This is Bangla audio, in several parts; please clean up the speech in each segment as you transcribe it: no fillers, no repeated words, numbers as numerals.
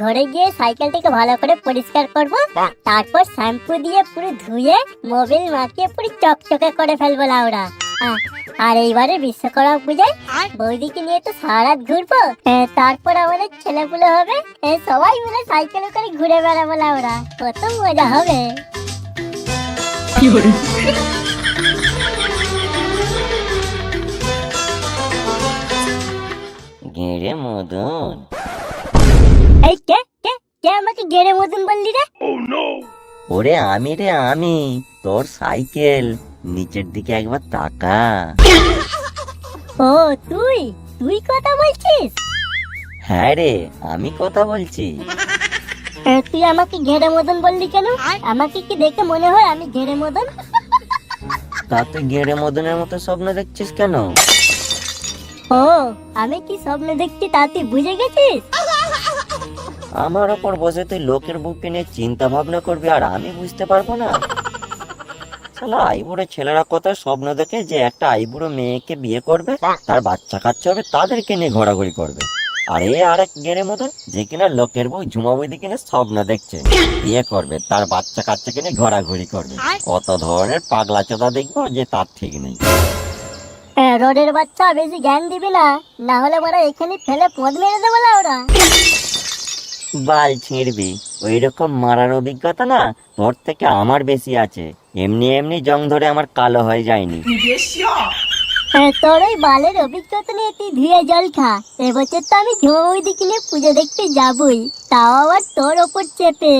ঘরে গিয়ে সাইকেলটাকে ভালো করে পরিষ্কার করব, তারপর শ্যাম্পু দিয়ে পুরো ধুয়ে মোবিল মাখিয়ে পুরো চকচকে করে ফেলবো লাউড়া। আর এইবারে বিশ্বকর্মা পূজায় বৌদিকে নিয়ে তো সারা রাত ঘুরবো। তারপর আমাদের ছেলেপুলে হবে, সবাই মিলে সাইকেলে করে ঘুরে বেড়াবো লাউড়া, কত মজা হবে। গেড়ে মদন, এই কে কে কে আমাকে গেড়ে মতন বললি রে? ওরে আমি রে আমি, তোর সাইকেল, নিচের দিকে একবার তাকা। ও তুই তুই কথা বলছিস? হ্যাঁ রে, আমি কথা বলছি। তুই আমাকে ঘেরে মদন বললি কেন? আমাকে কি দেখে মনে হয় আমি ঘেরে মদন? তা তুই গেড়ে মদনের মতো স্বপ্ন দেখছিস কেন? ও আমি কি স্বপ্ন দেখছি তা তুই বুঝে গেছিস? আমার ওপর বসে তুই লোকের বুকে নিয়ে চিন্তা ভাবনা করবি আর আমি বুঝতে পারবো না? শালা আইবুড়ো ছেলেরা কত স্বপ্ন দেখে যে একটা আইবুড়ো মেয়েকে বিয়ে করবে, তার বাচ্চা কাচ্চা হবে, তাদেরকে নিয়ে ঘোরাঘুরি করবে। আর এ আরেক গেড়ে মতন যে কিনা লোকের বউ ঝুমা বৌদি কিনে স্বপ্ন দেখছে বিয়ে করবে, তার বাচ্চা কাচ্চাকে নিয়ে ঘোরাঘুরি করবে। কত ধরনের পাগলা চোদা দেখবো যে তার ঠিক নেই। রোডের বাচ্চা বেশি জ্ঞান দিবি না, না হলে ওরা এখানে ফেলে পদ মেরে দেবো ওরা। বাল ছিঁড়বি, ওই রকম মারার অভিজ্ঞতা না তোর থেকে আমার বেশি আছে। এমনি এমনি জং ধরে আমার কালো হয়ে যায়নি। তোর ওই বালের অভিজ্ঞতা নিয়ে তুই ধুয়ে জল খা। এবছর তো আমি ঝুমা কিনে পুজো দেখতে যাবই, তাও আবার তোর ওপর চেপে।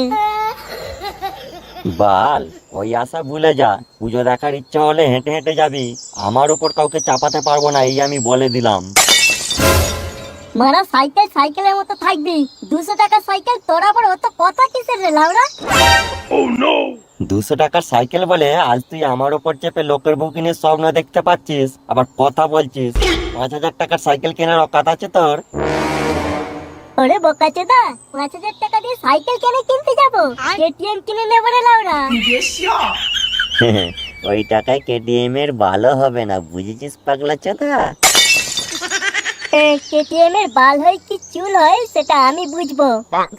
বাল, ওই আশা ভুলে যা। পুজো দেখার ইচ্ছা হলে হেঁটে হেঁটে যাবি, আমার উপর কাউকে চাপাতে পারবো না, এই আমি বলে দিলাম। মারা সাইকেল সাইকেলের মতো থাকবি, 200 টাকার সাইকেল, তোর আবার অত কথা কিসের রে লাউড়া? 200 টাকার সাইকেল বলে আজ তুই আমার উপর চেপে লোকের বউ কিনে স্বপ্ন দেখতে পাচ্ছিস, আবার কথা বলছিস। 5000 টাকার সাইকেল কেনার অকাত আছে তোর? ওরে বোকাচোদা, 5000 টাকা দিয়ে সাইকেল কেন কিনতে যাবো? কেটিএম কিনে নেবো রে লাউড়া। ওই টাকায় কেটিএম এর ভালো হবে না, বুঝেছিস পাগলা চোদা? কেটিএম এর বাল হয় কি চুল হয় সেটা আমি বুঝবো।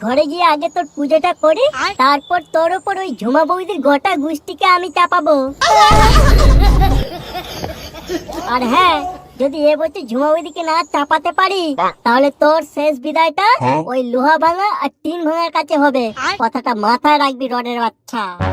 ঘরে গিয়ে আগে তোর পুজোটা করি, তারপর তোর উপর ওই ঝুমা বৌদির গোটা গুষ্টিকে আমি চাপাবো। আর হ্যাঁ, যদি এবছর ঝুমা বৌদিকে না চাপাতে পারি, তাহলে তোর শেষ বিদায়টা ওই লোহা ভাঙা আর টিন ভাঙার কাছে হবে। কথাটা মাথায় রাখবি রডের বাচ্চা।